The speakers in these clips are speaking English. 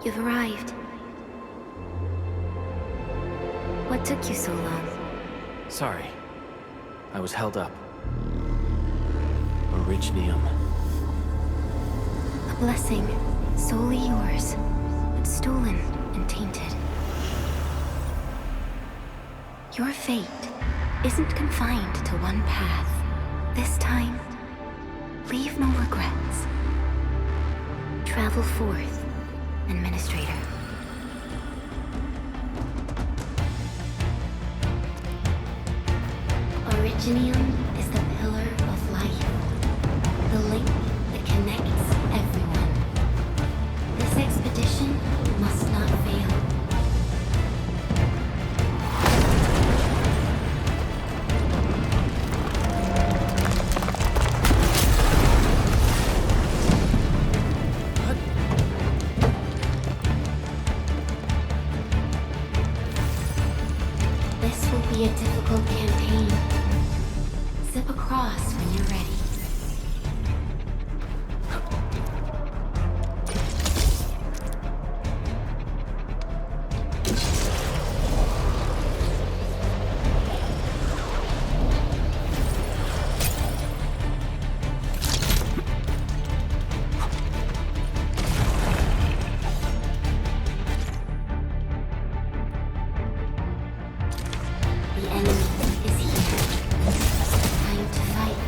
You've arrived. What took you so long? Sorry. I was held up. Originium. A blessing, solely yours, but stolen and tainted. Your fate isn't confined to one path. This time, leave no regrets. Travel forth, Administrator. Originium is the pillar of life, the link that connects everyone. This expedition must not fail. This will be a difficult campaign. Zip across when you're ready. The enemy is here. Time to fight.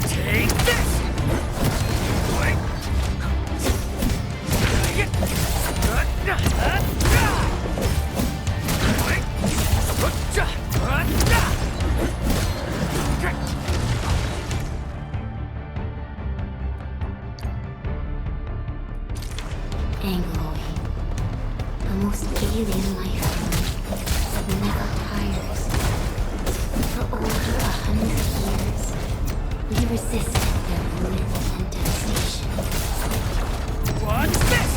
Take this! Angloid, the most alien life form that never tires. For over 100 years, we resisted their ruin and devastation. What's this?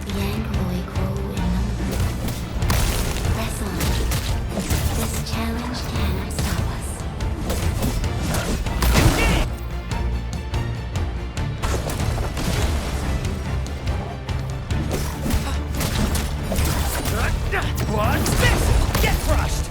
The Angloid grow in number. Press on. This challenge cannot stop us. What's this? Get crushed!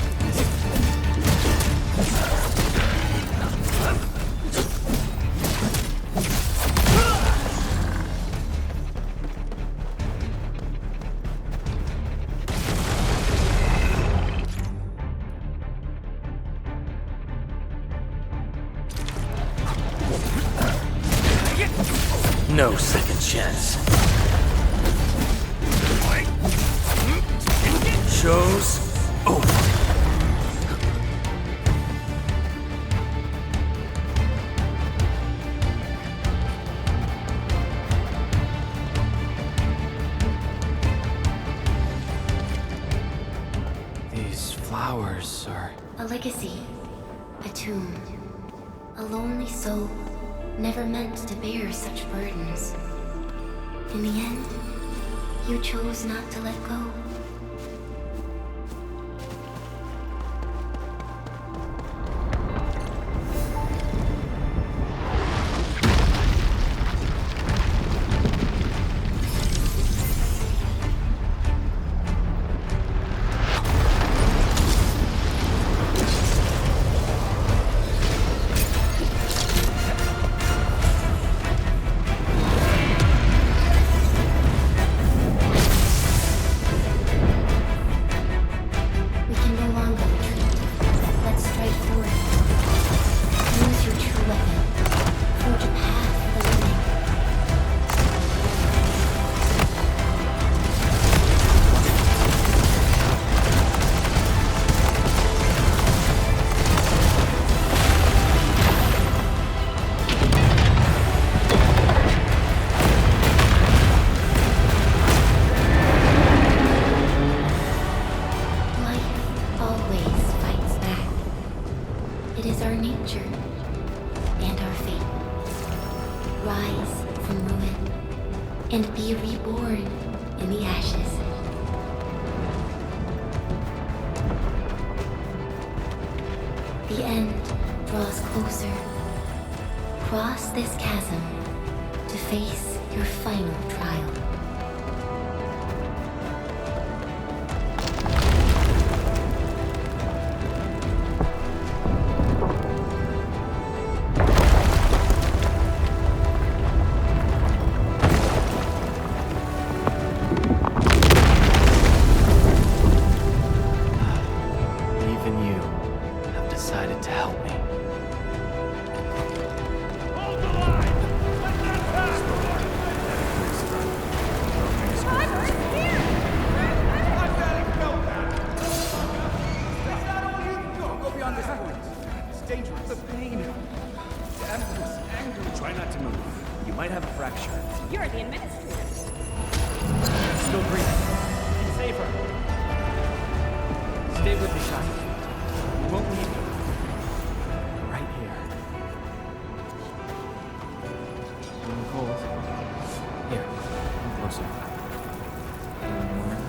No second chance. Show's over. These flowers are... A legacy, a tomb, a lonely soul, never meant to bear such burdens. In the end, you chose not to let go. rise from ruin and be reborn in the ashes. The end draws closer. Cross this chasm to face your final trial. Even you have decided to help me. Hold the line! Let that pass! I've barely felt that! That's not all you can go! Go beyond this point. It's dangerous. The pain. The endless anger. Try not to move. You might have a fracture. You're the administrator. Still breathing. You can save her. Stay with me, child. We won't leave you. Right here. Feeling cold? Here, come closer. Feeling warm?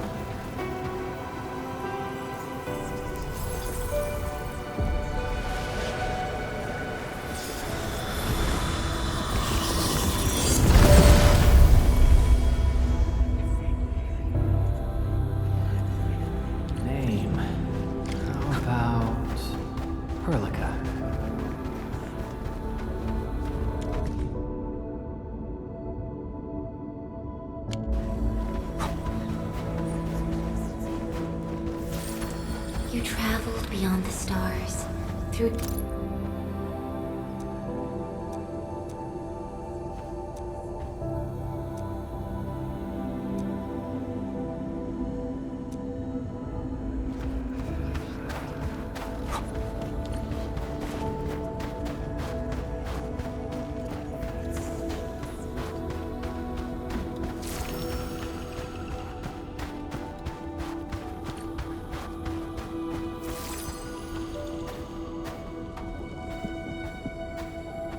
Name. How about Perlica? You traveled beyond the stars, through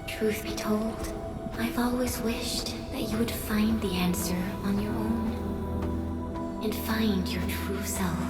Truth be told, I've always wished that you would find the answer on your own and find your true self.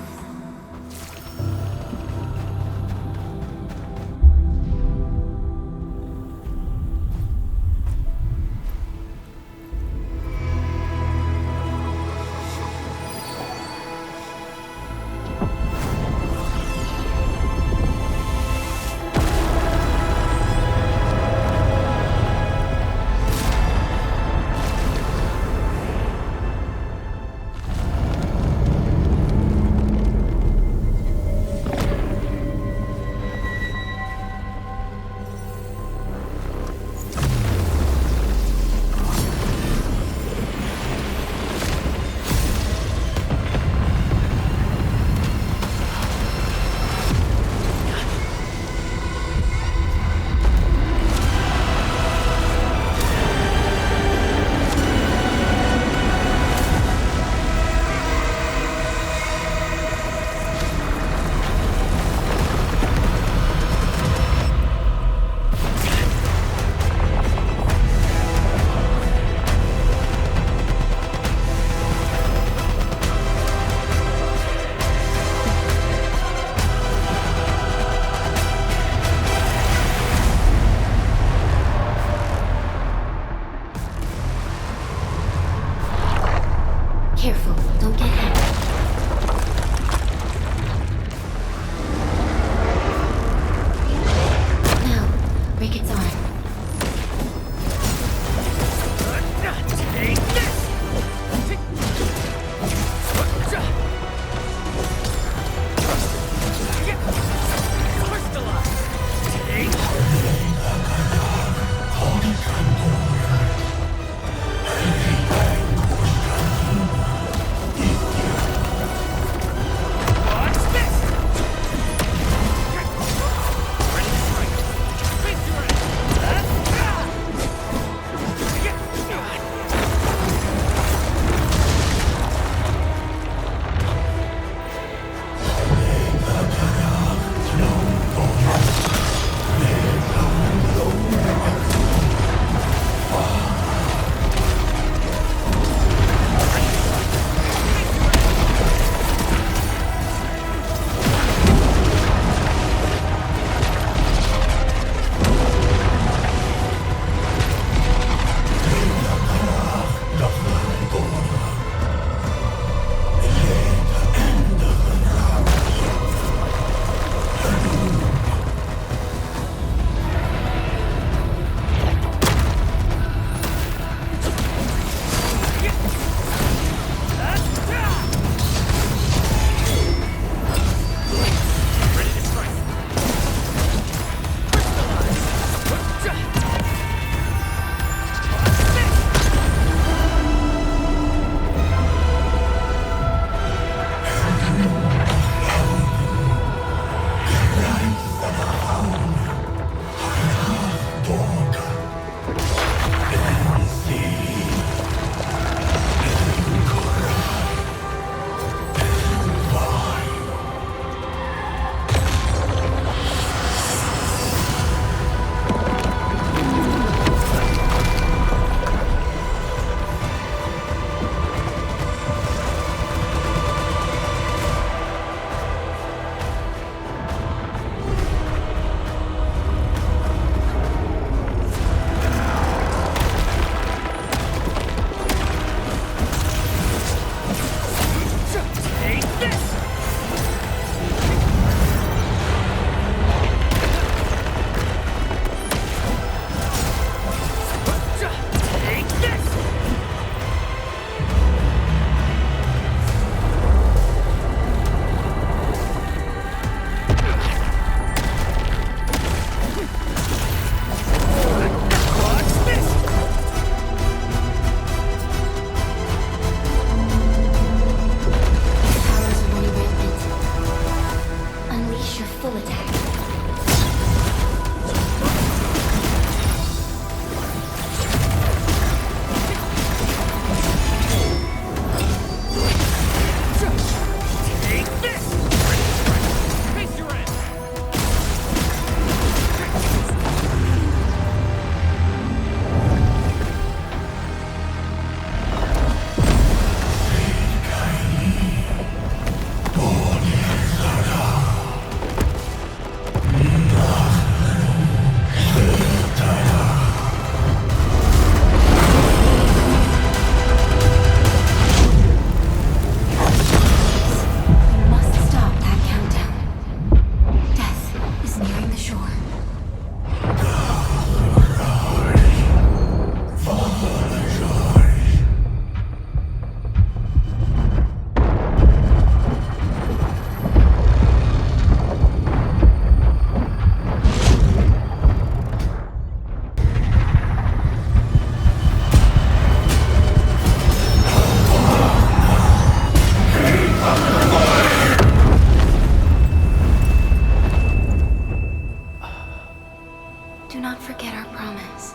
promise.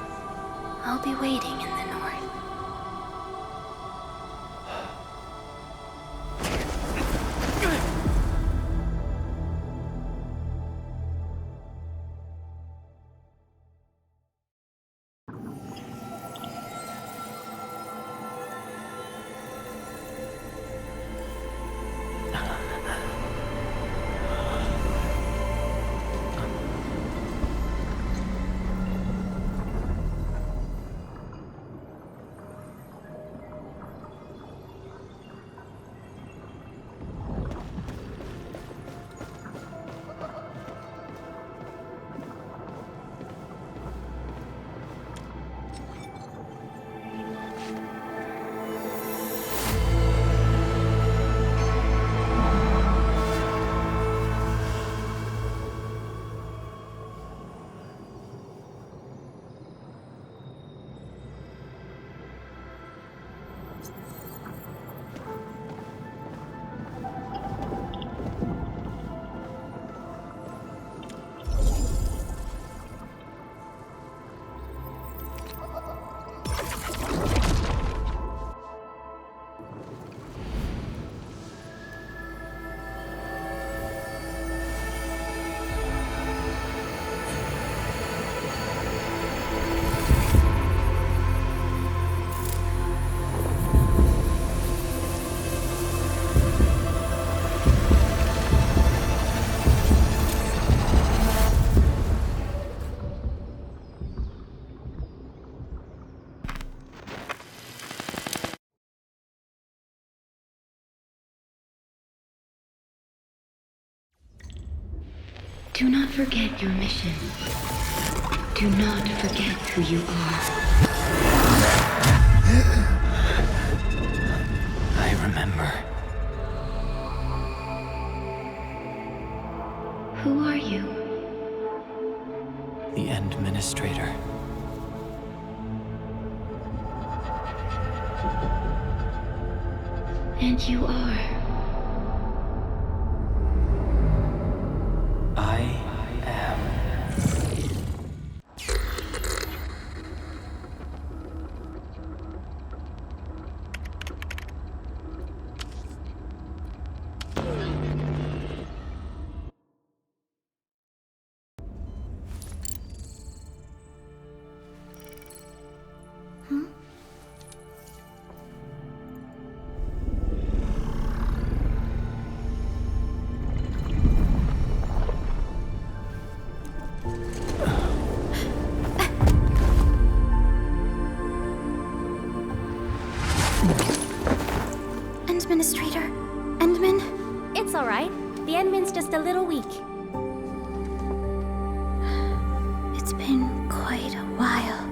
I'll be waiting in the north. Do not forget your mission. Do not forget who you are. I remember. Who are you? The Administrator. And you are. I am. Administrator, Endman? It's all right. The Endman's just a little weak. It's been quite a while.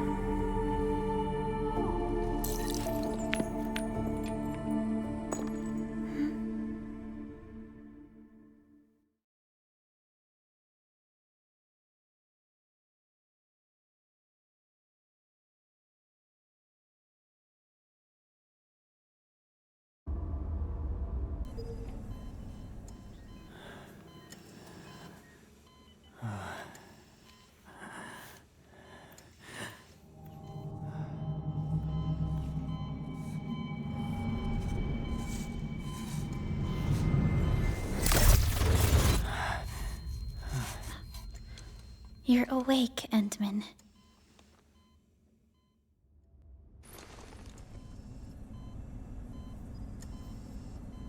You're awake, Endman.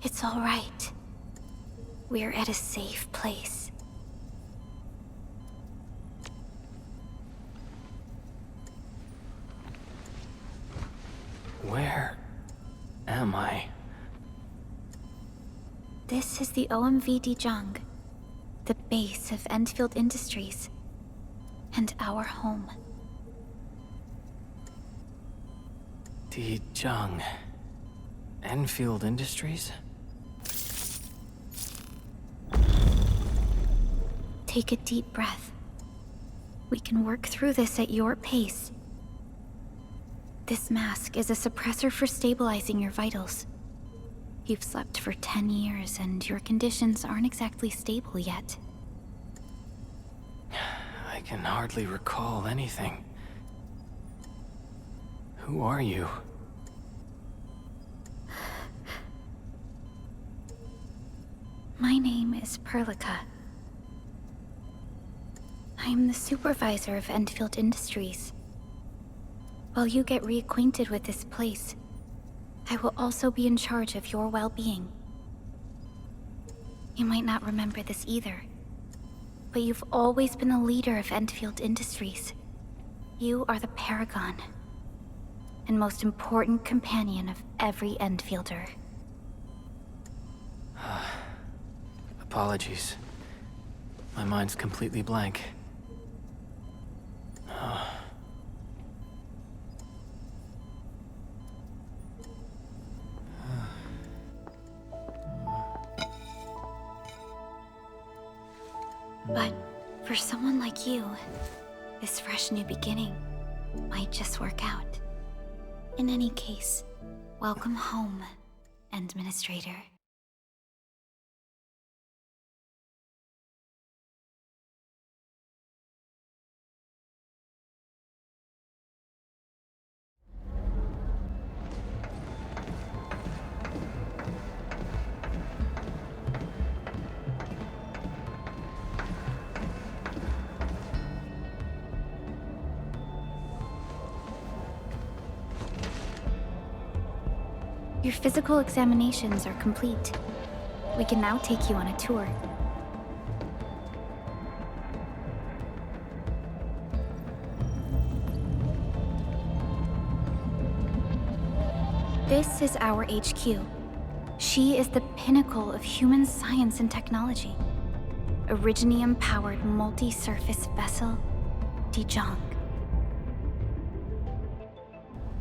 It's all right. We're at a safe place. Where am I? This is the OMV Dijang, the base of Endfield Industries, and our home. Dijang. Enfield Industries? Take a deep breath. We can work through this at your pace. This mask is a suppressor for stabilizing your vitals. You've slept for 10 years, and your conditions aren't exactly stable yet. I can hardly recall anything. Who are you? My name is Perlica. I am the supervisor of Endfield Industries. While you get reacquainted with this place, I will also be in charge of your well-being. You might not remember this either, but you've always been the leader of Endfield Industries. You are the paragon and most important companion of every Endfielder. Apologies. My mind's completely blank. But for someone like you, this fresh new beginning might just work out. In any case, welcome home, Administrator. Your physical examinations are complete. We can now take you on a tour. This is our HQ. She is the pinnacle of human science and technology. Originium-powered multi-surface vessel, Dijong.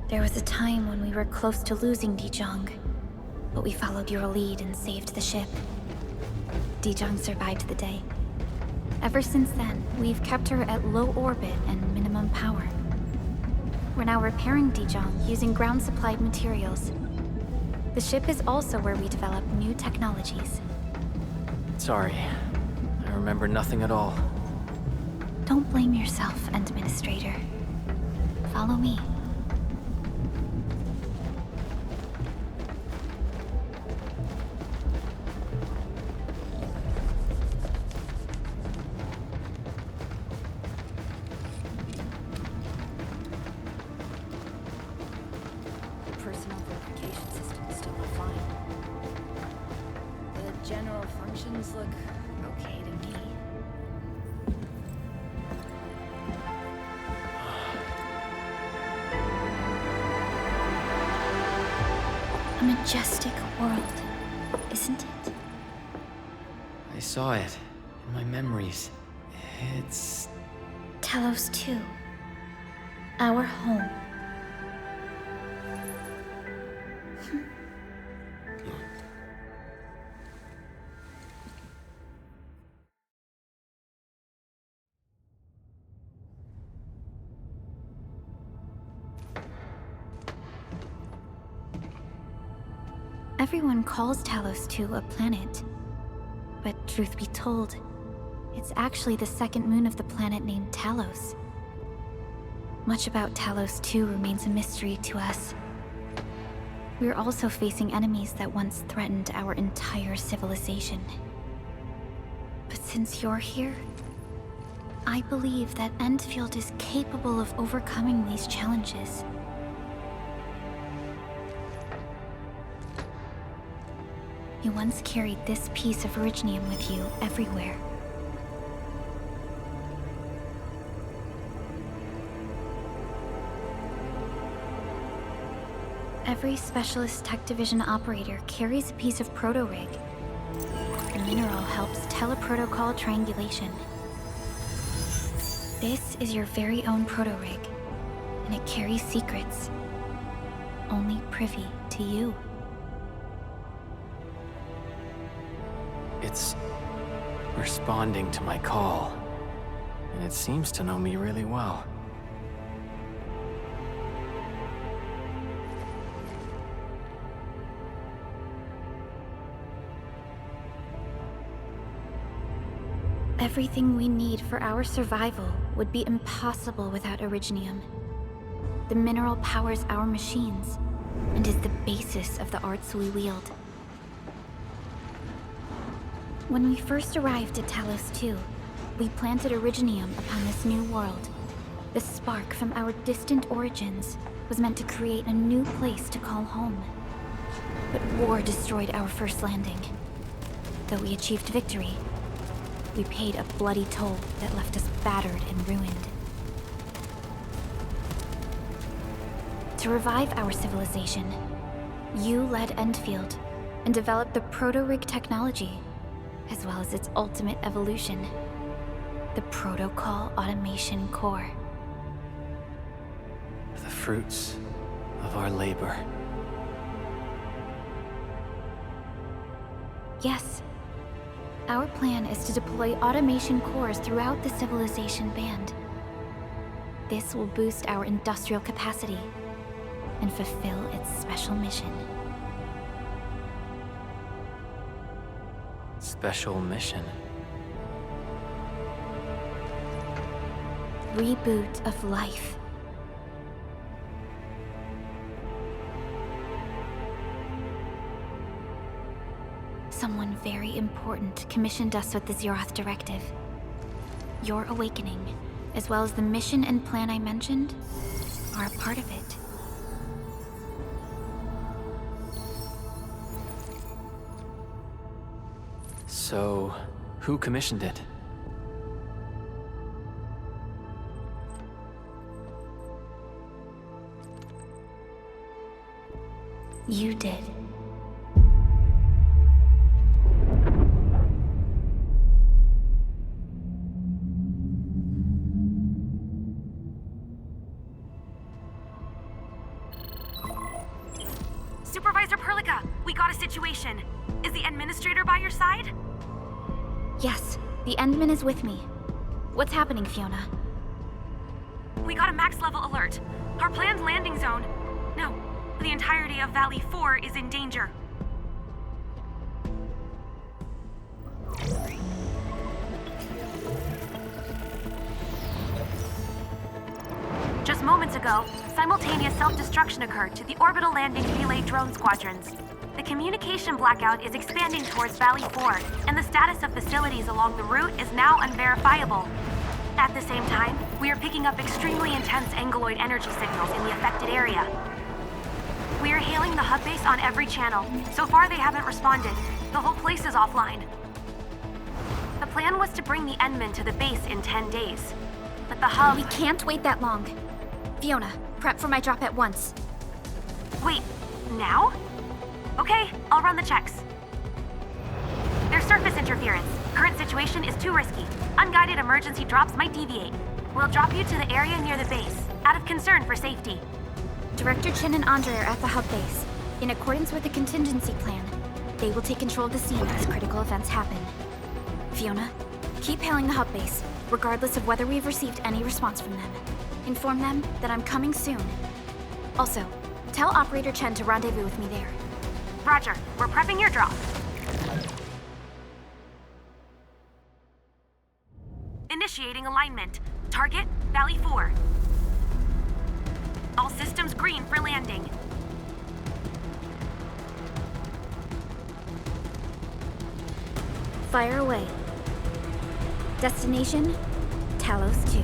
There was a time when we were close to losing Dijong, but we followed your lead and saved the ship. Dijong survived the day. Ever since then, we've kept her at low orbit and minimum power. We're now repairing Dijong using ground-supplied materials. The ship is also where we develop new technologies. Sorry. I remember nothing at all. Don't blame yourself, Administrator. Follow me. Personal verification system is still offline. The general functions look okay to me. A majestic world, isn't it? I saw it in my memories. It's... Talos 2. Our home. Everyone calls Talos 2 a planet. But truth be told, it's actually the second moon of the planet named Talos. Much about Talos 2 remains a mystery to us. We're also facing enemies that once threatened our entire civilization. But since you're here, I believe that Endfield is capable of overcoming these challenges. You once carried this piece of Originium with you everywhere. Every Specialist Tech Division operator carries a piece of proto-rig. The mineral helps teleprotocol triangulation. This is your very own proto-rig, and it carries secrets, only privy to you. It's responding to my call, and it seems to know me really well. Everything we need for our survival would be impossible without Originium. The mineral powers our machines and is the basis of the arts we wield. When we first arrived at Talos 2, we planted Originium upon this new world. The spark from our distant origins was meant to create a new place to call home. But war destroyed our first landing. Though we achieved victory, we paid a bloody toll that left us battered and ruined. To revive our civilization, you led Endfield and developed the proto-rig technology, as well as its ultimate evolution, the Protocol Automation Core. The fruits of our labor. Yes. Our plan is to deploy automation cores throughout the civilization band. This will boost our industrial capacity and fulfill its special mission. Special mission. Reboot of life. Someone very important commissioned us with the Zeroth Directive. Your awakening, as well as the mission and plan I mentioned, are a part of it. So, who commissioned it? You did. Supervisor Perlica, we got a situation. Is the administrator by your side? Yes, the Endman is with me. What's happening, Fiona? We got a max level alert. Our planned landing zone... No, the entirety of Valley 4 is in danger. Just moments ago, simultaneous self-destruction occurred to the orbital landing relay drone squadrons. The communication blackout is expanding towards Valley 4, and the status of facilities along the route is now unverifiable. At the same time, we are picking up extremely intense angeloid energy signals in the affected area. We are hailing the hub base on every channel. So far, they haven't responded. The whole place is offline. The plan was to bring the Endman to the base in 10 days. But the hub... We can't wait that long. Fiona, prep for my drop at once. Wait, now? Okay, I'll run the checks. There's surface interference. Current situation is too risky. Unguided emergency drops might deviate. We'll drop you to the area near the base, out of concern for safety. Director Chen and Andre are at the hub base. In accordance with the contingency plan, they will take control of the scene as critical events happen. Fiona, keep hailing the hub base, regardless of whether we've received any response from them. Inform them that I'm coming soon. Also, tell Operator Chen to rendezvous with me there. Roger, we're prepping your drop. Initiating alignment. Target, Valley 4. All systems green for landing. Fire away. Destination, Talos 2.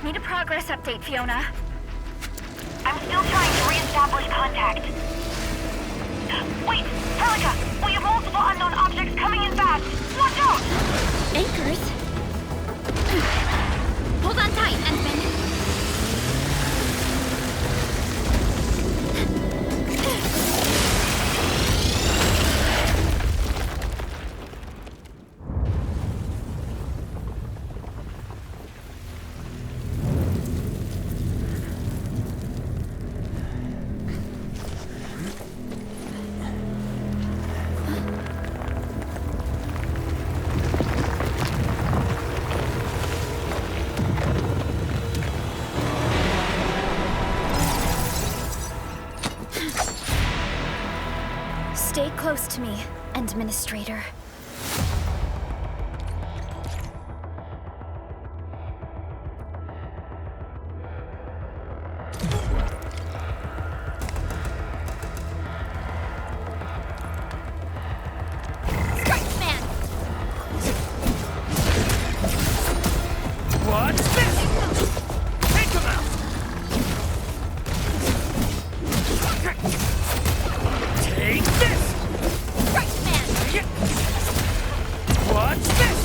Need a progress update, Fiona. I'm still trying to re-establish contact. Wait, Perlica! We have multiple unknown objects coming in fast! Watch out! Anchors? Hold on tight, Endman. close to me, Administrator. What's this? Take him out! Take this! What's this?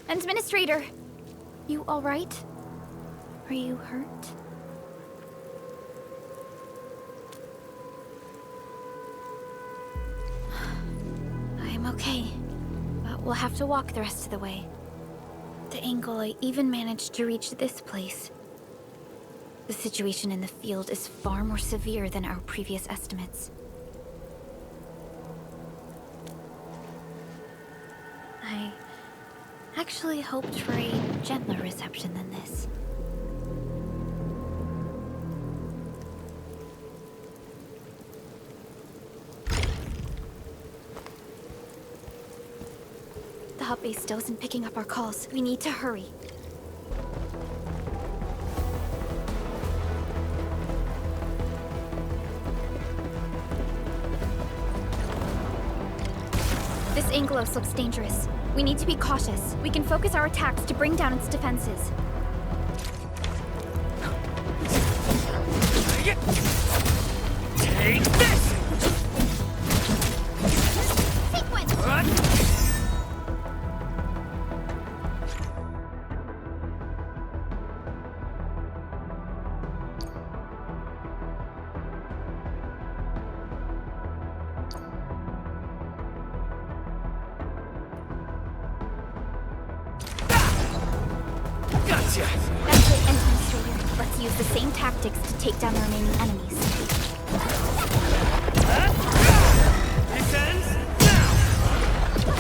Administrator, you all right? Are you hurt? I'm okay, but we'll have to walk the rest of the way. The angle I even managed to reach this place. The situation in the field is far more severe than our previous estimates. I actually hoped for a gentler reception than this. The hub base still isn't picking up our calls. We need to hurry. This Anglos looks dangerous. We need to be cautious. We can focus our attacks to bring down its defenses. Take this! Sequence! Gotcha! That's it, Administrator. Let's use the same tactics to take down the remaining enemies. This ends now!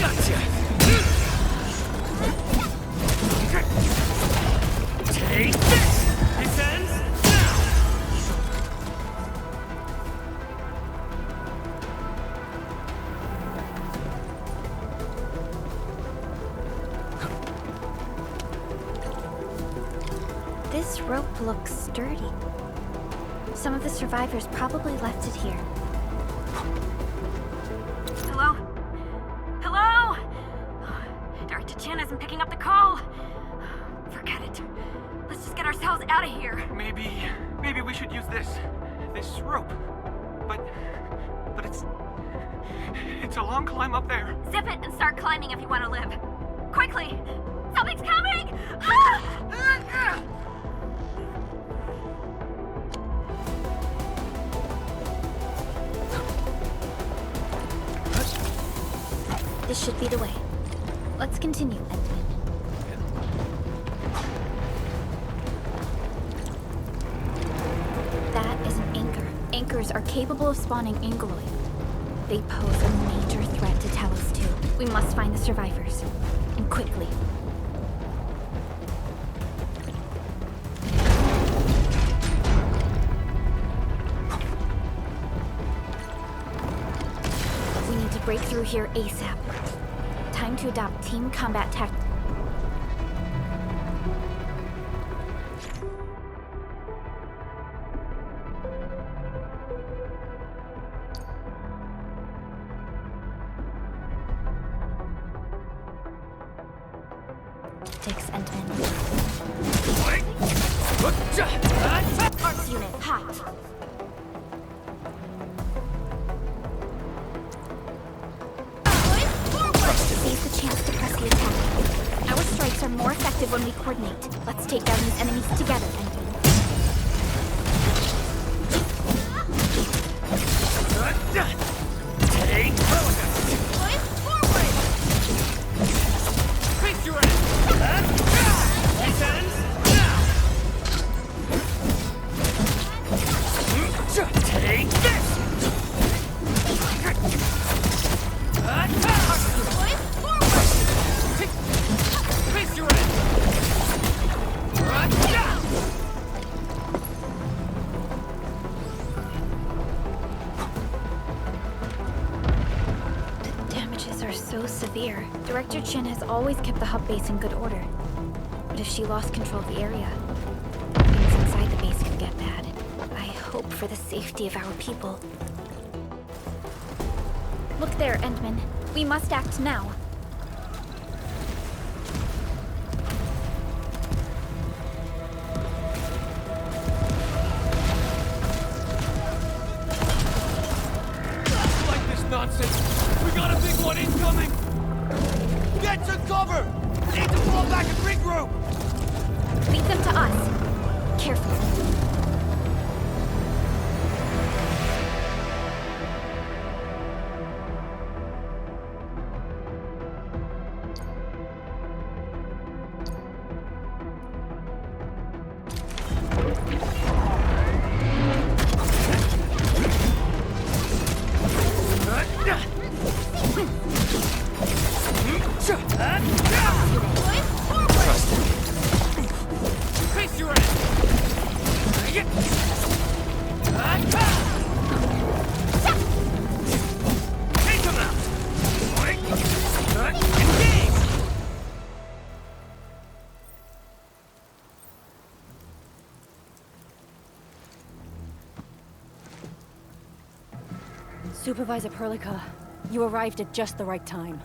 Gotcha! Take this! This ends now! This rope looks sturdy. Some of the survivors probably left it here. Hello? Hello? Director Chan isn't picking up the call. Forget it. Let's just get ourselves out of here. Maybe we should use this rope. But it's a long climb up there. Zip it and start climbing if you want to live. Quickly! Something's coming! Ah! This should be the way. Let's continue, Edmund. That is an anchor. Anchors are capable of spawning Angloid. They pose a major threat to Talos too. We must find the survivors. And quickly. We need to break through here ASAP. Time to adopt team combat tactics. Endman. Arts unit, hot. Seize the chance to press the attack. Our strikes are more effective when we coordinate. Let's take down these enemies together, Endman. Take forward! Face your end! This ends now! Take this! Face your end! so severe. Director Chin has always kept the hub base in good order. But if she lost control of the area, things inside the base could get bad. I hope for the safety of our people. Look there, Endman. We must act now. Like this nonsense! We got a big one incoming! Get to cover! We need to fall back and regroup! Lead them to us. Careful. Face your ass! Take him out! Engage! Supervisor Perlica, you arrived at just the right time.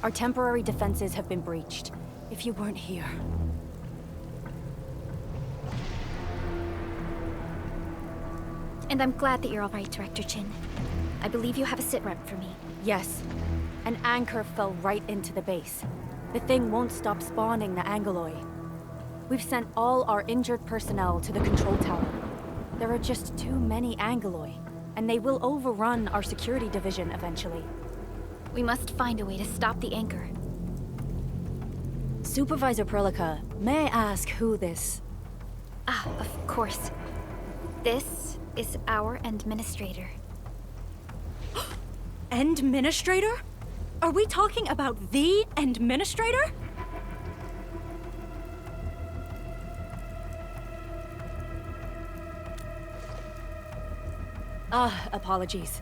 Our temporary defenses have been breached. If you weren't here... And I'm glad that you're all right, Director Chin. I believe you have a sit rep for me. Yes. An anchor fell right into the base. The thing won't stop spawning the Angoloi. We've sent all our injured personnel to the control tower. There are just too many Angoloi, and they will overrun our security division eventually. We must find a way to stop the anchor. Supervisor Perlica, may I ask who this... Ah, of course. This is our administrator. Endministrator? Are we talking about the Endministrator? Apologies.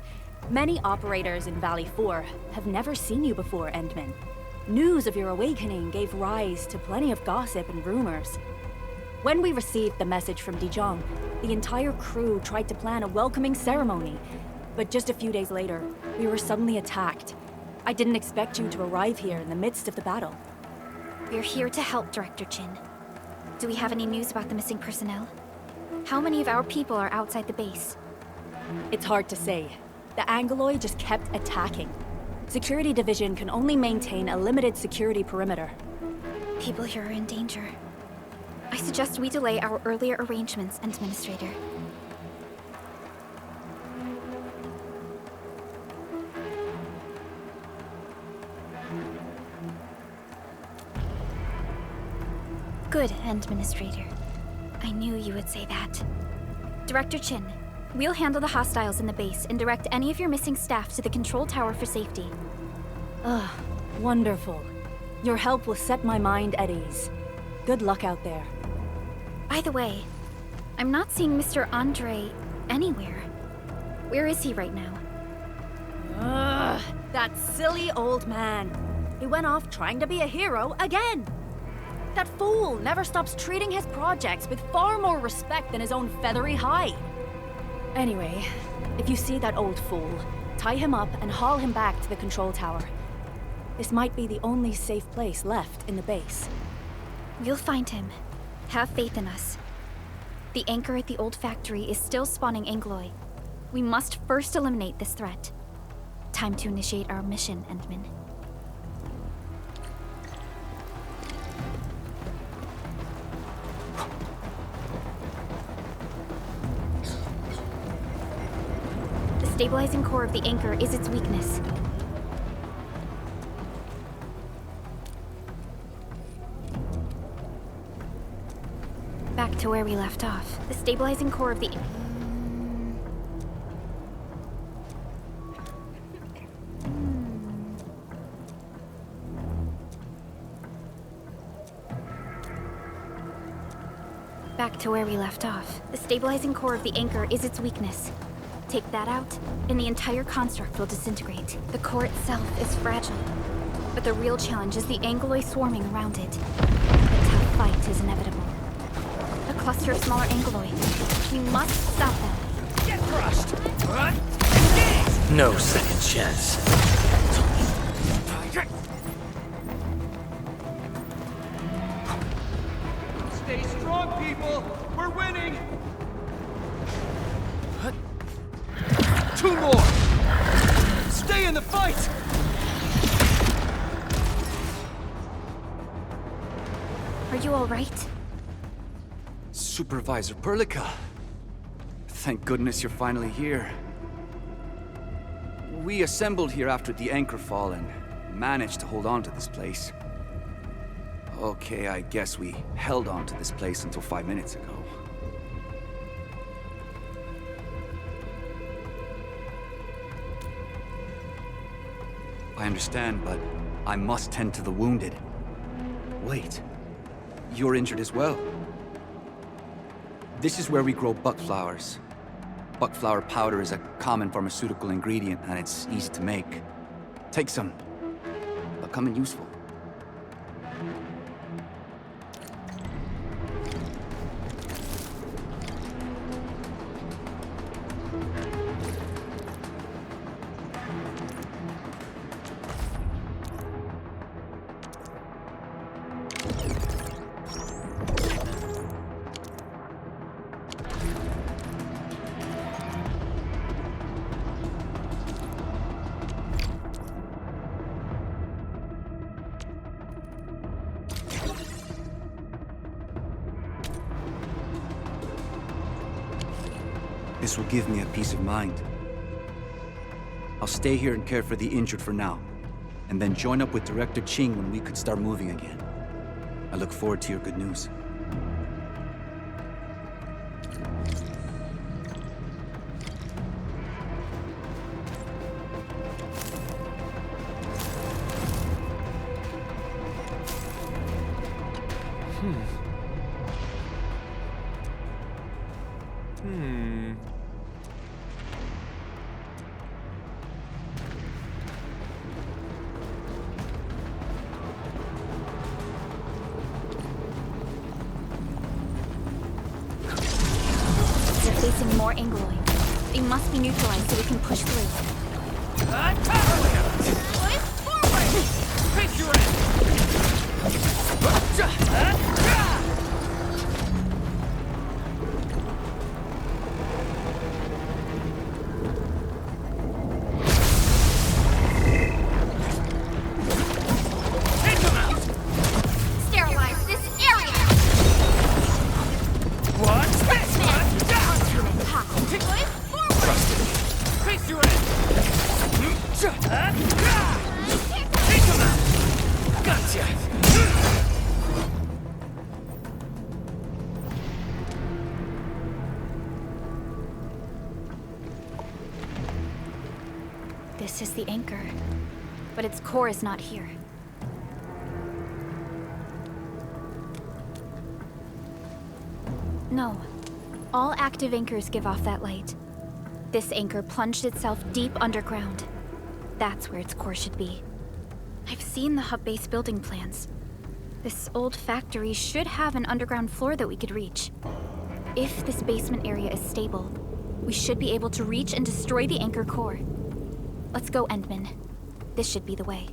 Many operators in Valley 4 have never seen you before, Endman. News of your awakening gave rise to plenty of gossip and rumors. When we received the message from Dijon, the entire crew tried to plan a welcoming ceremony, but just a few days later, we were suddenly attacked. I didn't expect you to arrive here in the midst of the battle. We're here to help, Director Chin. Do we have any news about the missing personnel? How many of our people are outside the base? It's hard to say. The Angoloi just kept attacking. Security Division can only maintain a limited security perimeter. People here are in danger. I suggest we delay our earlier arrangements, Administrator. Good, Administrator. I knew you would say that. Director Chin, we'll handle the hostiles in the base and direct any of your missing staff to the control tower for safety. Wonderful. Your help will set my mind at ease. Good luck out there. By the way, I'm not seeing Mr. Andre anywhere. Where is he right now? That silly old man. He went off trying to be a hero again. That fool never stops treating his projects with far more respect than his own feathery hide. Anyway, if you see that old fool, tie him up and haul him back to the control tower. This might be the only safe place left in the base. We'll find him. Have faith in us. The anchor at the old factory is still spawning Angoloi. We must first eliminate this threat. Time to initiate our mission, Endman. The stabilizing core of the anchor is its weakness. Back to where we left off. The stabilizing core of the... Back to where we left off. The stabilizing core of the anchor is its weakness. Take that out, and the entire construct will disintegrate. The core itself is fragile. But the real challenge is the Angloy swarming around it. A tough fight is inevitable. A cluster of smaller Angloy. We must stop them. Get crushed! No second chance. Stay strong, people! We're winning! 2 more! Stay in the fight! Are you alright? Supervisor Perlica. Thank goodness you're finally here. We assembled here after the anchor fall and managed to hold on to this place. Okay, I guess we held on to this place until 5 minutes ago. I understand, but I must tend to the wounded. Wait, you're injured as well. This is where we grow buckflowers. Buckflower powder is a common pharmaceutical ingredient, and it's easy to make. Take some. They'll come in useful. This will give me a peace of mind. I'll stay here and care for the injured for now, and then join up with Director Ching when we could start moving again. I look forward to your good news. Facing more Angloy. They must be neutralized so we can push through. Face your end! Take them out! Sterilize this area! What? Face your end! Take them out! Gotcha! This is the anchor, but its core is not here. No. All active anchors give off that light. This anchor plunged itself deep underground. That's where its core should be. I've seen the hub base building plans. This old factory should have an underground floor that we could reach. If this basement area is stable, we should be able to reach and destroy the anchor core. Let's go, Endman. This should be the way.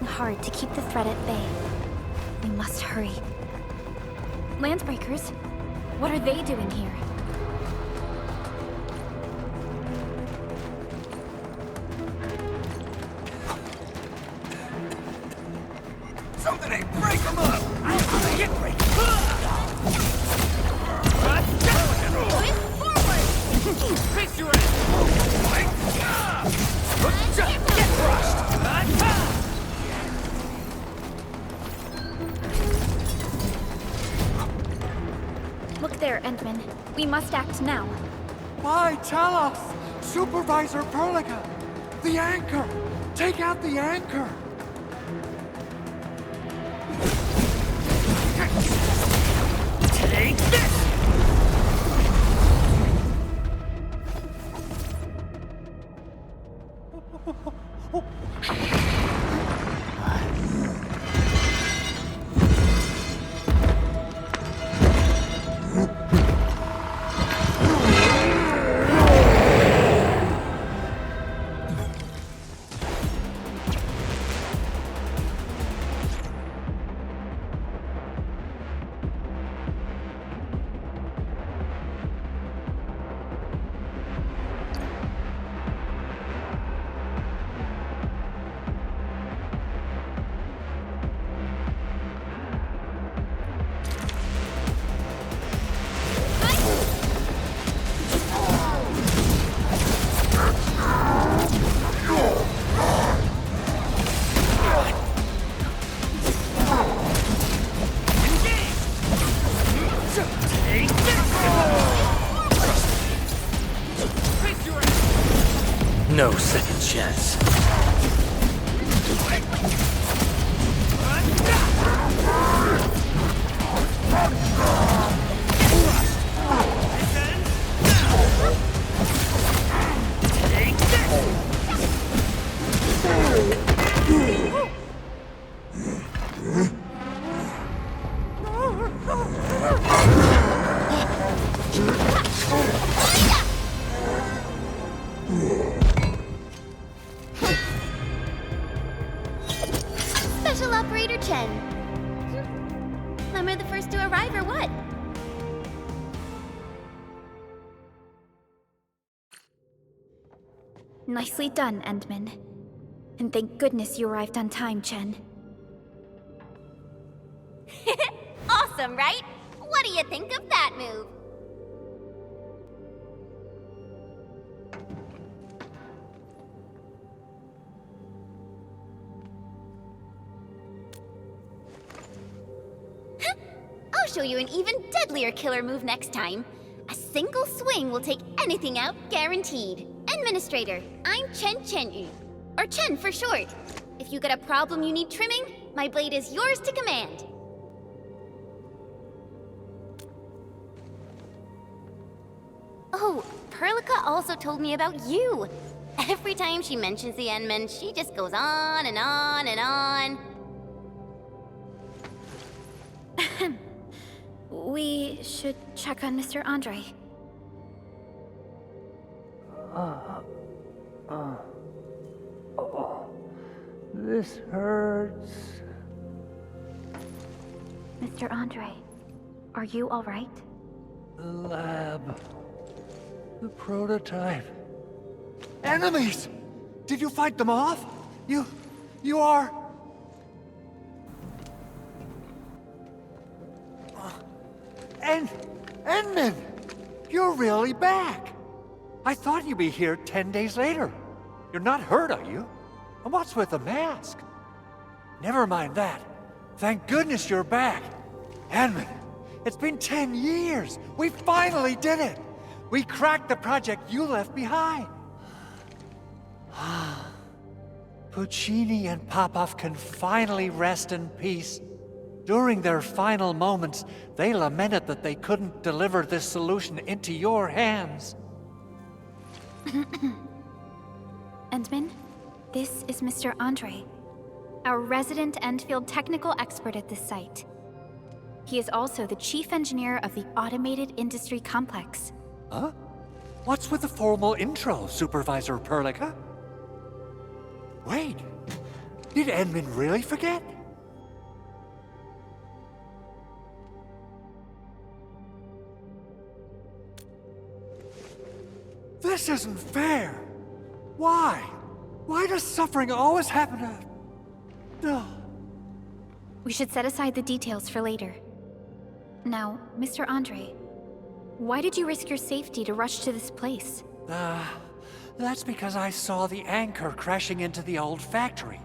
Hard to keep the threat at bay. We must hurry. Landbreakers? What are they doing here? Something ain't break them up! Get break! Face your end! Get crushed! Look there, Endman. We must act now. Why tell us? Supervisor Perlica! The anchor! Take out the anchor! Take this! No second chance. Special Operator Chen. Am I the first to arrive or what? Nicely done, Endman. And thank goodness you arrived on time, Chen. Awesome, right? What do you think of that move? I'll show you an even deadlier killer move next time. A single swing will take anything out, guaranteed. Administrator, I'm Chen Chen-yu, or Chen for short. If you got a problem you need trimming, my blade is yours to command. Oh, Perlica also told me about you. Every time she mentions the Endman, she just goes on and on and on. We should check on Mr. Andre. This hurts. Mr. Andre, are you all right? The lab. The prototype. Enemies! Did you fight them off? You are... Endman! You're really back! I thought you'd be here 10 days later. You're not hurt, are you? And what's with the mask? Never mind that. Thank goodness you're back. Endman, it's been 10 years. We finally did it. We cracked the project you left behind. Puccini and Popov can finally rest in peace. During their final moments, they lamented that they couldn't deliver this solution into your hands. Endman, this is Mr. Andre, our resident Endfield technical expert at this site. He is also the chief engineer of the Automated Industry Complex. Huh? What's with the formal intro, Supervisor Perlica? Wait, did Endman really forget? This isn't fair. Why? Why does suffering always happen to... No. We should set aside the details for later. Now, Mr. Andre, why did you risk your safety to rush to this place? That's because I saw the anchor crashing into the old factory.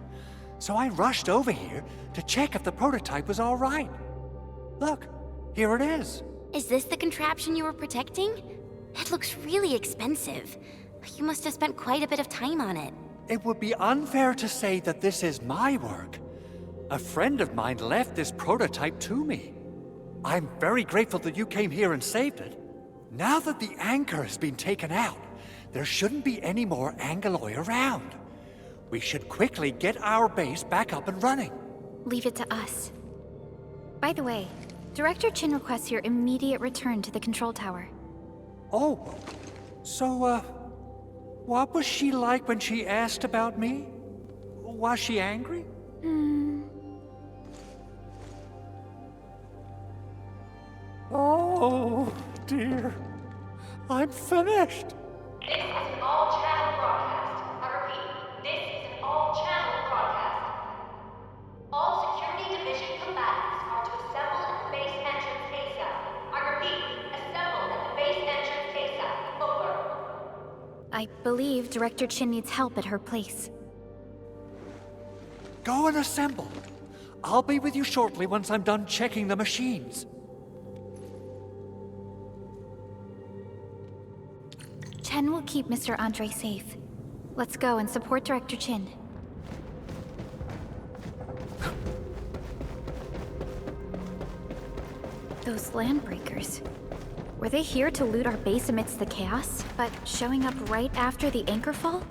So I rushed over here to check if the prototype was all right. Look, here it is. Is this the contraption you were protecting? It looks really expensive. You must have spent quite a bit of time on it. It would be unfair to say that this is my work. A friend of mine left this prototype to me. I'm very grateful that you came here and saved it. Now that the anchor has been taken out, there shouldn't be any more Angaloi around. We should quickly get our base back up and running. Leave it to us. By the way, Director Chin requests your immediate return to the control tower. Oh, so, what was she like when she asked about me? Was she angry? Oh, dear. I'm finished. This is an all-channel broadcast. I repeat, this is an all-channel broadcast. All Security Division combatants are to assemble at the base entrance ASAP. I repeat, assemble at the base entrance ASAP. Over. I believe Director Chin needs help at her place. Go and assemble. I'll be with you shortly once I'm done checking the machines. Chen will keep Mr. Andre safe. Let's go and support Director Chin. Those landbreakers. Were they here to loot our base amidst the chaos, but showing up right after the anchor fall?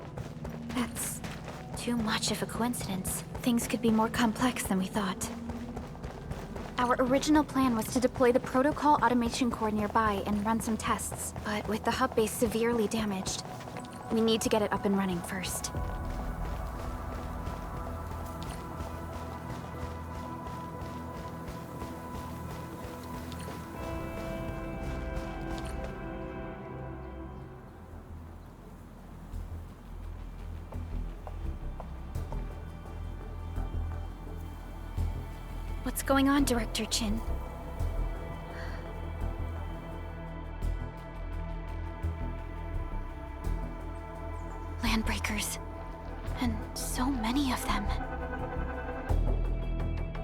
That's too much of a coincidence. Things could be more complex than we thought. Our original plan was to deploy the protocol automation core nearby and run some tests, but with the hub base severely damaged, we need to get it up and running first. What's going on, Director Chin? Landbreakers. And so many of them.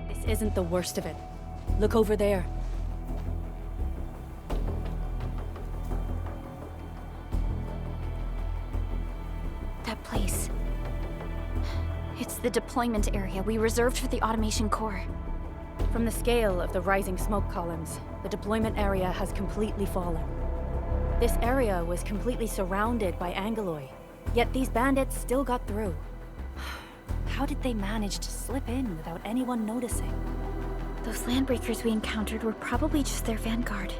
This isn't the worst of it. Look over there. That place. It's the deployment area we reserved for the automation core. From the scale of the rising smoke columns, the deployment area has completely fallen. This area was completely surrounded by Angeloi, yet these bandits still got through. How did they manage to slip in without anyone noticing? Those landbreakers we encountered were probably just their vanguard.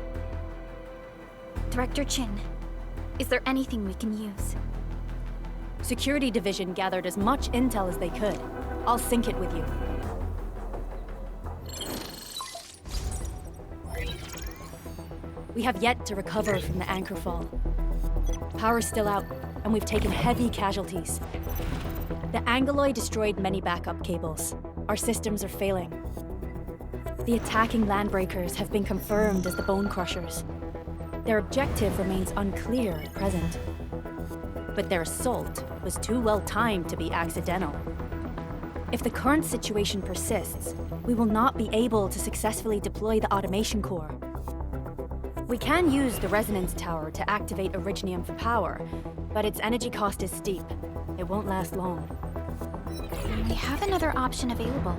Director Chin, is there anything we can use? Security Division gathered as much intel as they could. I'll sync it with you. We have yet to recover from the anchor fall. Power's still out, and we've taken heavy casualties. The Angeloi destroyed many backup cables. Our systems are failing. The attacking landbreakers have been confirmed as the Bone Crushers. Their objective remains unclear at present. But their assault was too well timed to be accidental. If the current situation persists, we will not be able to successfully deploy the automation core. We can use the resonance tower to activate Originium for power, but its energy cost is steep. It won't last long. We have another option available.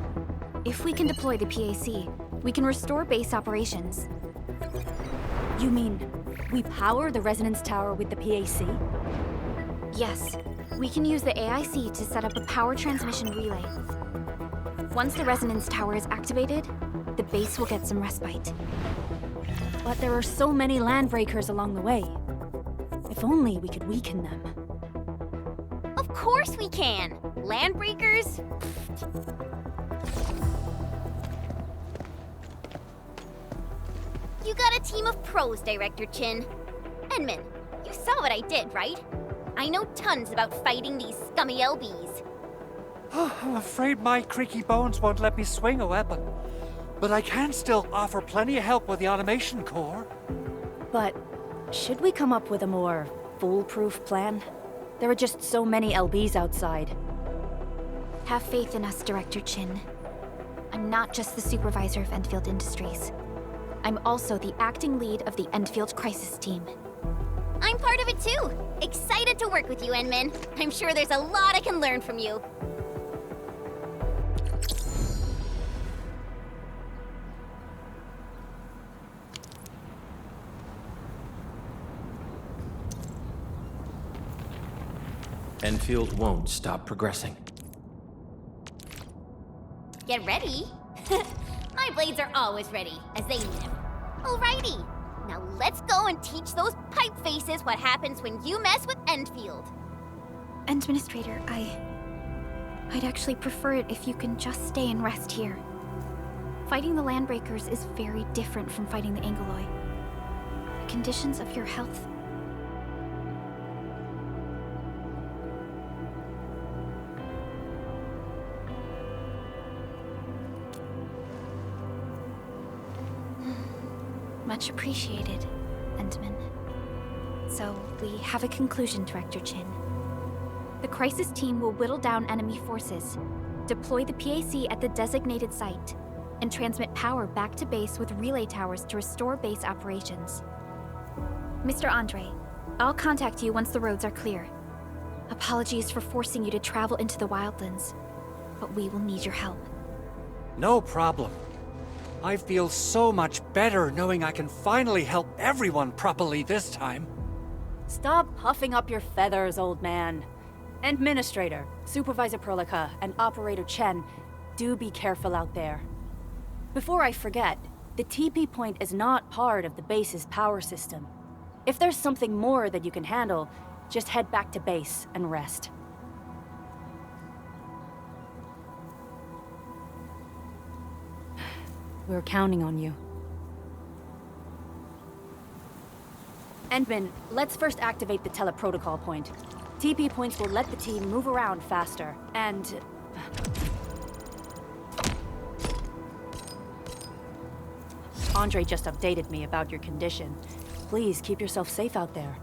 If we can deploy the PAC, we can restore base operations. You mean, we power the resonance tower with the PAC? Yes, we can use the AIC to set up a power transmission relay. Once the resonance tower is activated, the base will get some respite. But there are so many landbreakers along the way. If only we could weaken them. Of course we can! Landbreakers? You got a team of pros, Director Chin. Edmund, you saw what I did, right? I know tons about fighting these scummy LBs. I'm afraid my creaky bones won't let me swing a weapon. But I can still offer plenty of help with the automation core. But should we come up with a more foolproof plan? There are just so many LBs outside. Have faith in us, Director Chin. I'm not just the supervisor of Endfield Industries. I'm also the acting lead of the Endfield Crisis Team. I'm part of it too. Excited to work with you, Enmin. I'm sure there's a lot I can learn from you. Enfield won't stop progressing. Get ready. My blades are always ready, as they need them. Alrighty. Now let's go and teach those pipe faces what happens when you mess with Endfield. Administrator, I'd actually prefer it if you can just stay and rest here. Fighting the Landbreakers is very different from fighting the Angeloi. The conditions of your health... Much appreciated, Endman. So, we have a conclusion, Director Chin. The Crisis Team will whittle down enemy forces, deploy the PAC at the designated site, and transmit power back to base with relay towers to restore base operations. Mr. Andre, I'll contact you once the roads are clear. Apologies for forcing you to travel into the wildlands, but we will need your help. No problem. I feel so much better knowing I can finally help everyone properly this time. Stop puffing up your feathers, old man. Administrator, Supervisor Prolica, and Operator Chen, do be careful out there. Before I forget, the TP point is not part of the base's power system. If there's something more that you can handle, just head back to base and rest. We're counting on you. Endman, let's first activate the teleprotocol point. TP points will let the team move around faster, and... Andre just updated me about your condition. Please keep yourself safe out there.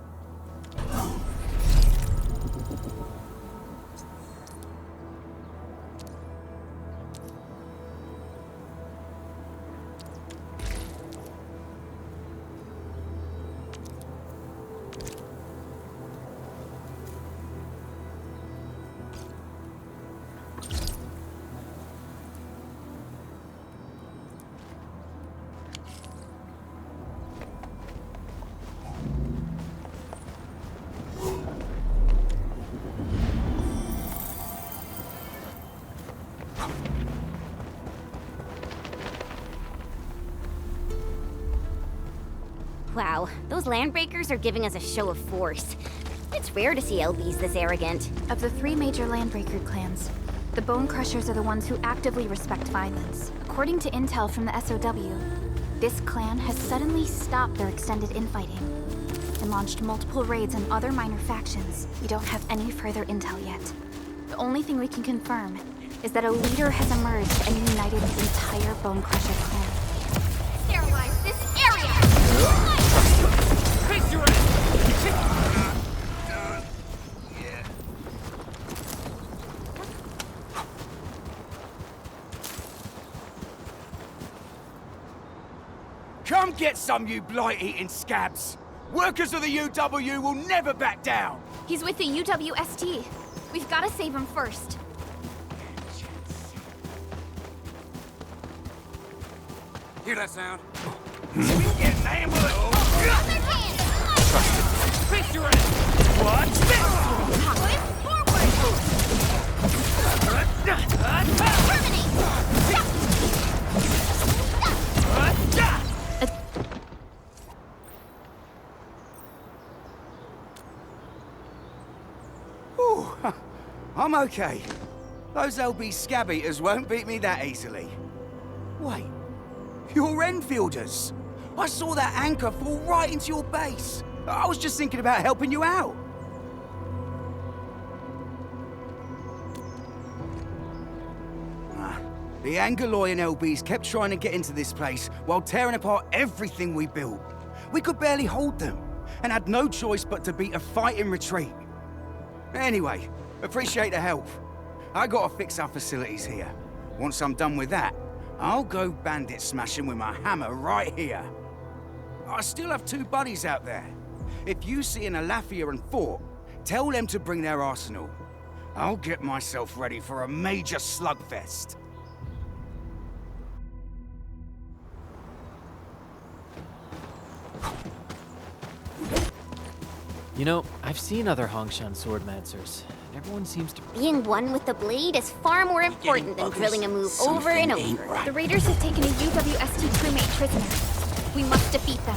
Wow, those landbreakers are giving us a show of force. It's rare to see LBs this arrogant. Of the 3 major landbreaker clans, the Bone Crushers are the ones who actively respect violence. According to intel from the SOW, this clan has suddenly stopped their extended infighting and launched multiple raids on other minor factions. We don't have any further intel yet. The only thing we can confirm is that a leader has emerged and united the entire Bone Crusher clan. Sterilize this area! Face your Come get some, you blight-eating scabs! Workers of the UW will never back down! He's with the UWST. We've got to save him first. Hear that sound? We can get an ambulance! Face your ass! Watch this! I'm okay. Those LB scab eaters won't beat me that easily. Wait, you're Enfielders. I saw that anchor fall right into your base. I was just thinking about helping you out. The Angaloyan LBs kept trying to get into this place while tearing apart everything we built. We could barely hold them, and had no choice but to beat a fight in retreat. Anyway, appreciate the help. I gotta fix our facilities here. Once I'm done with that, I'll go bandit smashing with my hammer right here. I still have 2 buddies out there. If you see an Alafia and Fort, tell them to bring their arsenal. I'll get myself ready for a major slugfest. You know, I've seen other Hongshan swordmancers. Everyone seems to... Being one with the blade is far more important than drilling a move over and over. The raiders have taken a UWST crewmate prisoner. We must defeat them.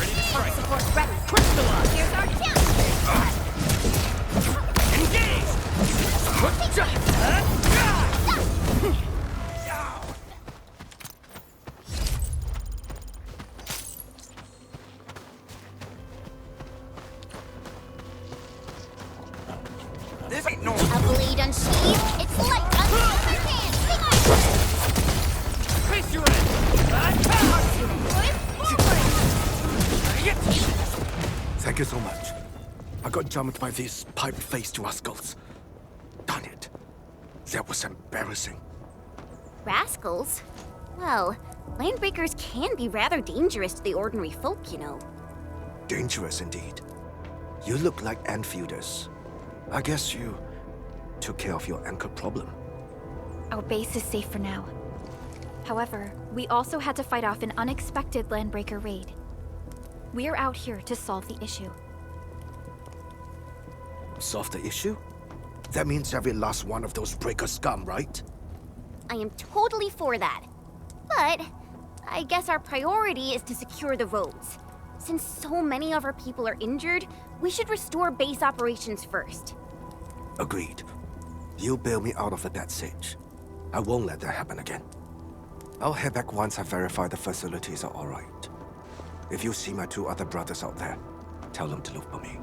Ready to strike. Support ready. Crystallize! Here's our chance! Engage! This ain't normal. A blade unsheathed, it's light on the other hand! Face your ass! Thank you so much. I got jumped by these pipe-faced rascals. Darn it. That was embarrassing. Rascals? Well, landbreakers can be rather dangerous to the ordinary folk, you know. Dangerous indeed. You look like Enfielders. I guess you took care of your anchor problem. Our base is safe for now. However, we also had to fight off an unexpected landbreaker raid. We're out here to solve the issue. Solve the issue? That means every last one of those breaker scum, right? I am totally for that. But I guess our priority is to secure the roads. Since so many of our people are injured, we should restore base operations first. Agreed. You bail me out of a bad sitch. I won't let that happen again. I'll head back once I verify the facilities are alright. If you see my 2 other brothers out there, tell them to look for me.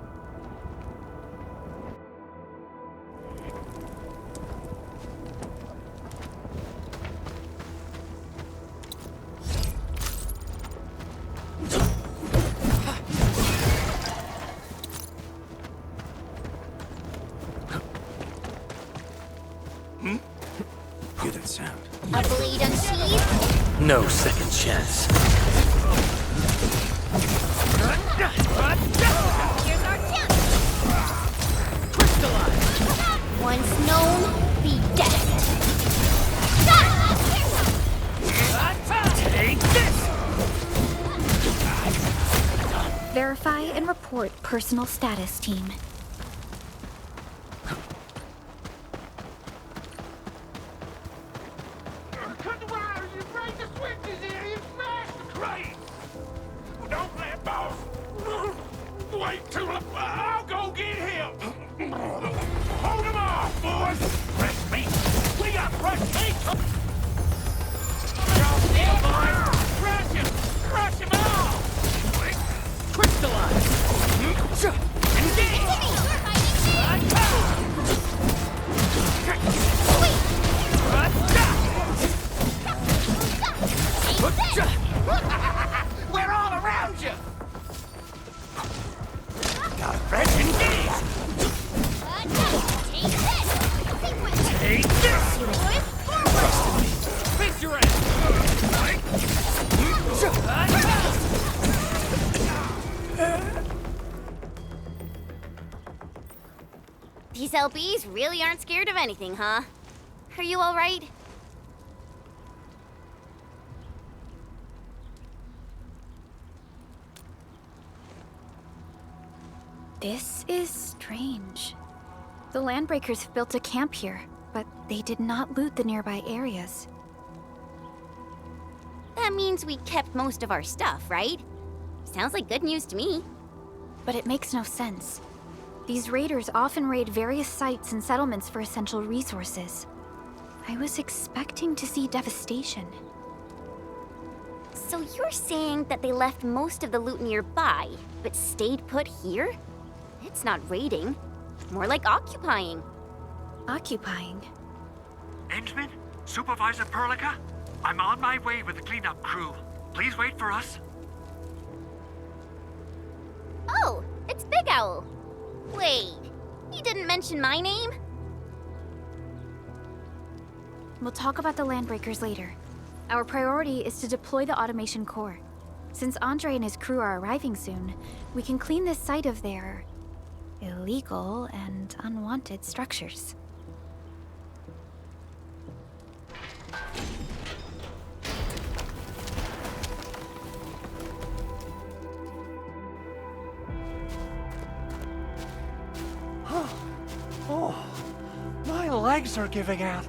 Hear that sound? A blade unsheathed? No second chance. Here's our chance! Crystallize! Once known, be destined. Take this! Verify and report personal status, team. Cut the wire! You break the switches here! You smash the crate! Don't let boss! Wait till I'll go get him! Hold him off, boys! Fresh meat! We got fresh meat! Y'all still, boys! Crush him! Crush him off! Crystallize! We're all around you! Got fresh engaged! Take this! Face your ass! These LBs really aren't scared of anything, huh? Are you all right? This is strange. The Landbreakers have built a camp here, but they did not loot the nearby areas. That means we kept most of our stuff, right? Sounds like good news to me. But it makes no sense. These raiders often raid various sites and settlements for essential resources. I was expecting to see devastation. So you're saying that they left most of the loot nearby, but stayed put here? It's not raiding. More like occupying. Occupying? Endman? Supervisor Perlica? I'm on my way with the cleanup crew. Please wait for us. Oh, it's Big Owl. Wait, he didn't mention my name? We'll talk about the Landbreakers later. Our priority is to deploy the automation core. Since Andre and his crew are arriving soon, we can clean this site of their illegal and unwanted structures. Oh, my legs are giving out.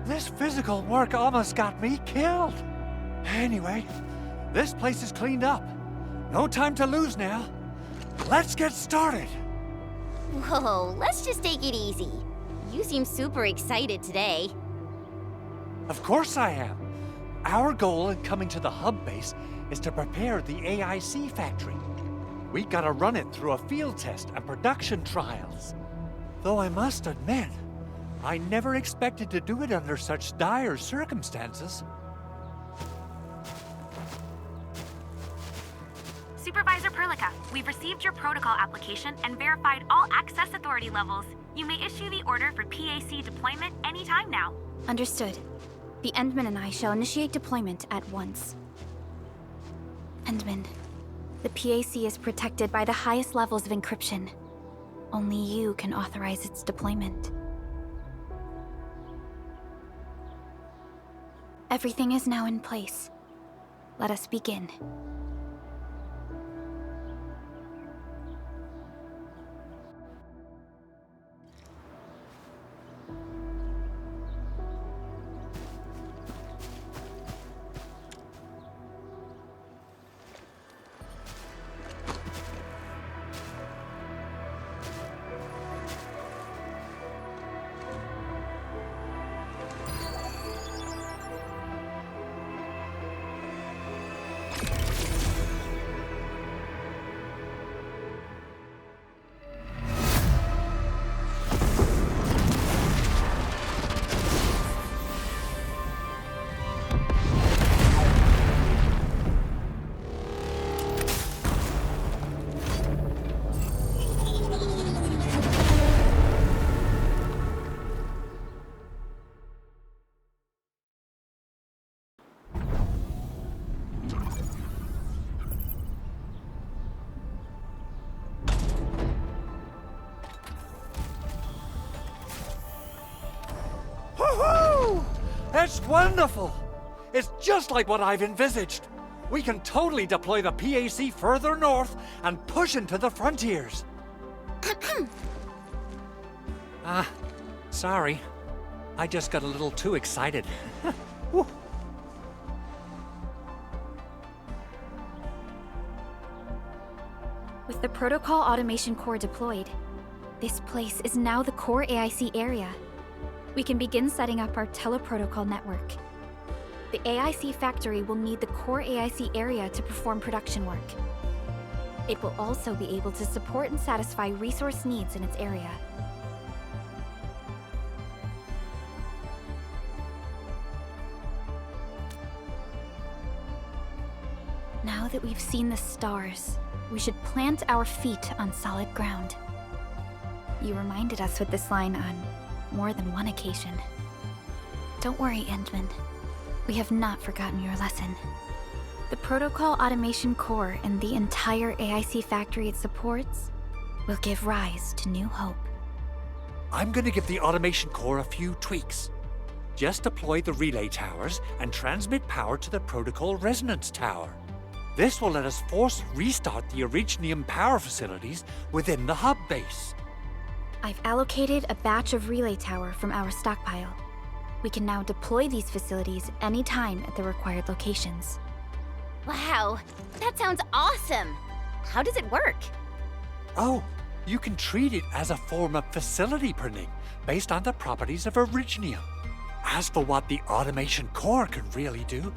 This physical work almost got me killed. Anyway, this place is cleaned up. No time to lose now. Let's get started. Whoa, let's just take it easy. You seem super excited today. Of course I am. Our goal in coming to the hub base is to prepare the AIC factory. We gotta run it through a field test and production trials. Though I must admit, I never expected to do it under such dire circumstances. Supervisor Perlica, we've received your protocol application and verified all access authority levels. You may issue the order for PAC deployment anytime now. Understood. The Endman and I shall initiate deployment at once. Endman, the PAC is protected by the highest levels of encryption. Only you can authorize its deployment. Everything is now in place. Let us begin. That's wonderful! It's just like what I've envisaged. We can totally deploy the PAC further north and push into the frontiers. Sorry. I just got a little too excited. Whew. With the Protocol Automation Core deployed, this place is now the core AIC area. We can begin setting up our teleprotocol network. The AIC factory will need the core AIC area to perform production work. It will also be able to support and satisfy resource needs in its area. Now that we've seen the stars, we should plant our feet on solid ground. You reminded us with this line on more than one occasion. Don't worry, Endman. We have not forgotten your lesson. The Protocol Automation Core and the entire AIC factory it supports will give rise to new hope. I'm gonna give the Automation Core a few tweaks. Just deploy the relay towers and transmit power to the Protocol Resonance Tower. This will let us force restart the Originium power facilities within the hub base. I've allocated a batch of relay tower from our stockpile. We can now deploy these facilities anytime at the required locations. Wow, that sounds awesome! How does it work? Oh, you can treat it as a form of facility printing based on the properties of Originium. As for what the Automation Core can really do,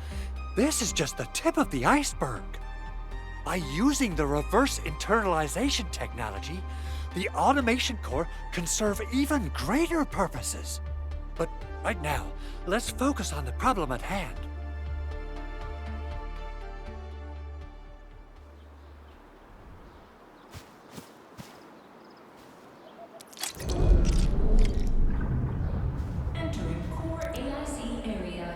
this is just the tip of the iceberg. By using the reverse internalization technology, the Automation Core can serve even greater purposes. But right now, let's focus on the problem at hand. Entering core AIC area.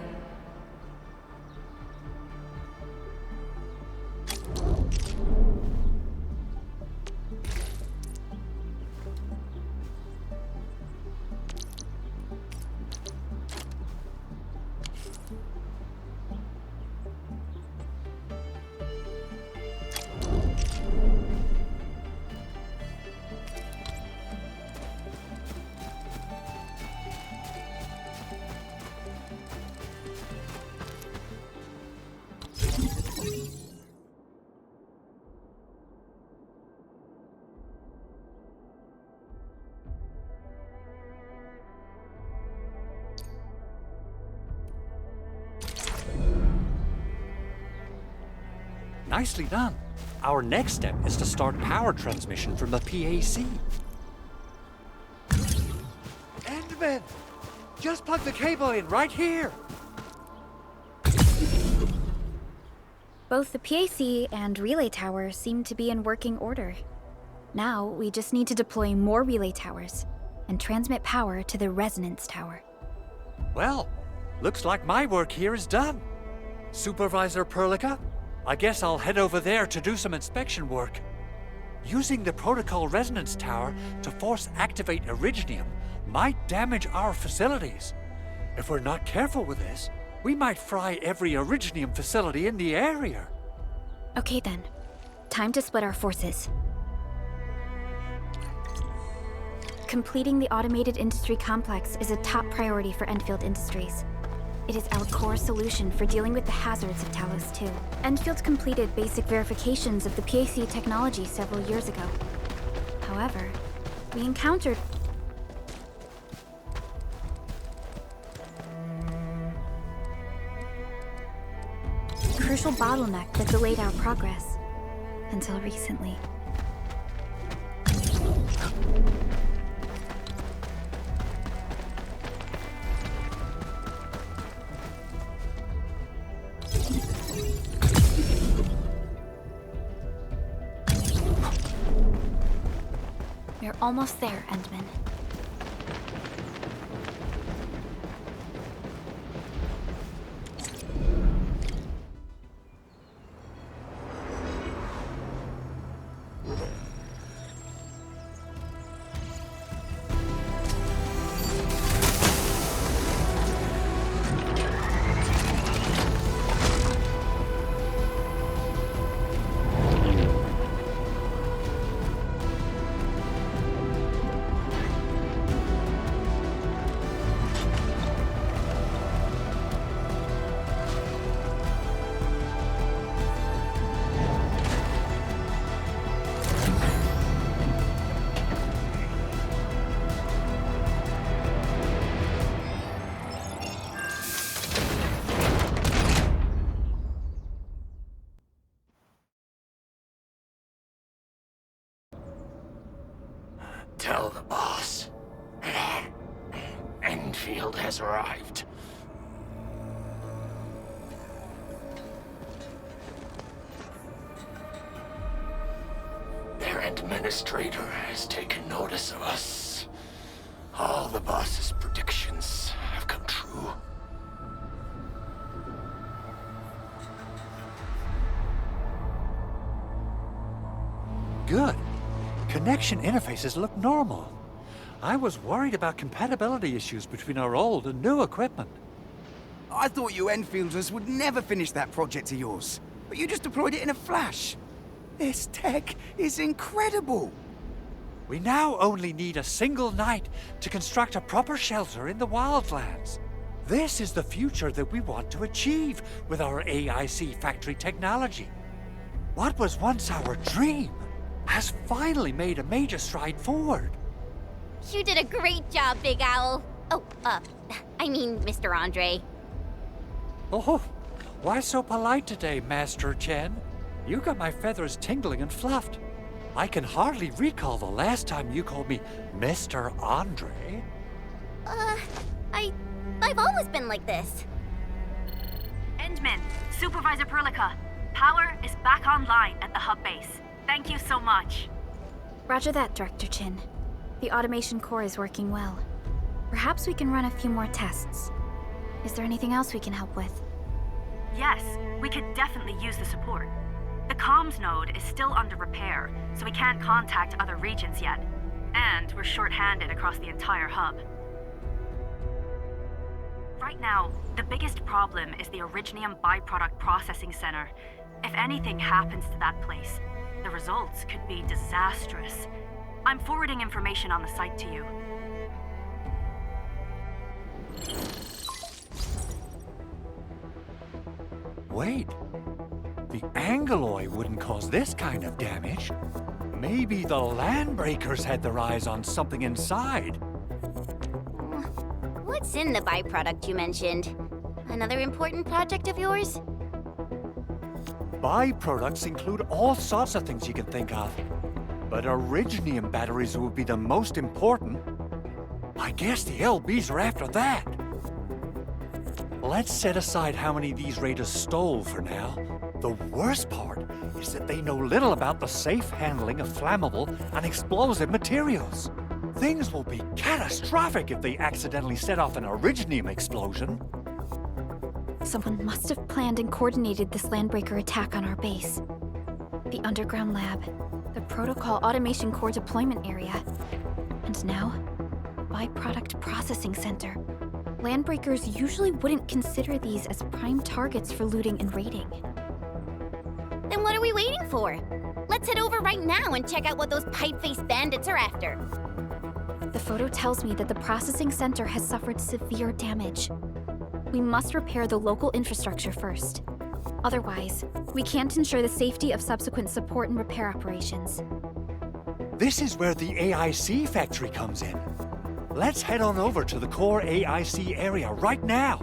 Nicely done. Our next step is to start power transmission from the PAC. Endman! Just plug the cable in right here! Both the PAC and relay tower seem to be in working order. Now, we just need to deploy more relay towers and transmit power to the resonance tower. Well, looks like my work here is done. Supervisor Perlica, I guess I'll head over there to do some inspection work. Using the protocol resonance tower to force activate Originium might damage our facilities. If we're not careful with this, we might fry every Originium facility in the area. Okay then. Time to split our forces. Completing the automated industry complex is a top priority for Endfield Industries. It is our core solution for dealing with the hazards of Talos 2. Endfield completed basic verifications of the PAC technology several years ago. However, we encountered a crucial bottleneck that delayed our progress. Until recently. We're almost there, Endman. Tell the boss. Enfield has arrived. Their administrator has taken notice of us. All the boss's predictions have come true. Good. Connection interfaces look normal. I was worried about compatibility issues between our old and new equipment. I thought you Enfielders would never finish that project of yours, but you just deployed it in a flash. This tech is incredible. We now only need a single night to construct a proper shelter in the wildlands. This is the future that we want to achieve with our AIC factory technology. What was once our dream has finally made a major stride forward. You did a great job, Big Owl. Oh, I mean, Mr. Andre. Oh, why so polite today, Master Chen? You got my feathers tingling and fluffed. I can hardly recall the last time you called me Mr. Andre. I've always been like this. Endman, Supervisor Perlica, power is back online at the hub base. Thank you so much. Roger that, Director Chin. The automation core is working well. Perhaps we can run a few more tests. Is there anything else we can help with? Yes, we could definitely use the support. The comms node is still under repair, so we can't contact other regions yet. And we're short-handed across the entire hub. Right now, the biggest problem is the Originium byproduct processing center. If anything happens to that place, the results could be disastrous. I'm forwarding information on the site to you. Wait. The Angeloy wouldn't cause this kind of damage. Maybe the Landbreakers had their eyes on something inside. What's in the byproduct you mentioned? Another important project of yours? Byproducts include all sorts of things you can think of. But Originium batteries would be the most important. I guess the LBs are after that. Let's set aside how many these raiders stole for now. The worst part is that they know little about the safe handling of flammable and explosive materials. Things will be catastrophic if they accidentally set off an Originium explosion. Someone must have planned and coordinated this Landbreaker attack on our base. The underground lab, the Protocol Automation Core Deployment Area, and now, Byproduct Processing Center. Landbreakers usually wouldn't consider these as prime targets for looting and raiding. Then what are we waiting for? Let's head over right now and check out what those pipe-faced bandits are after. The photo tells me that the processing center has suffered severe damage. We must repair the local infrastructure first. Otherwise, we can't ensure the safety of subsequent support and repair operations. This is where the AIC factory comes in. Let's head on over to the core AIC area right now.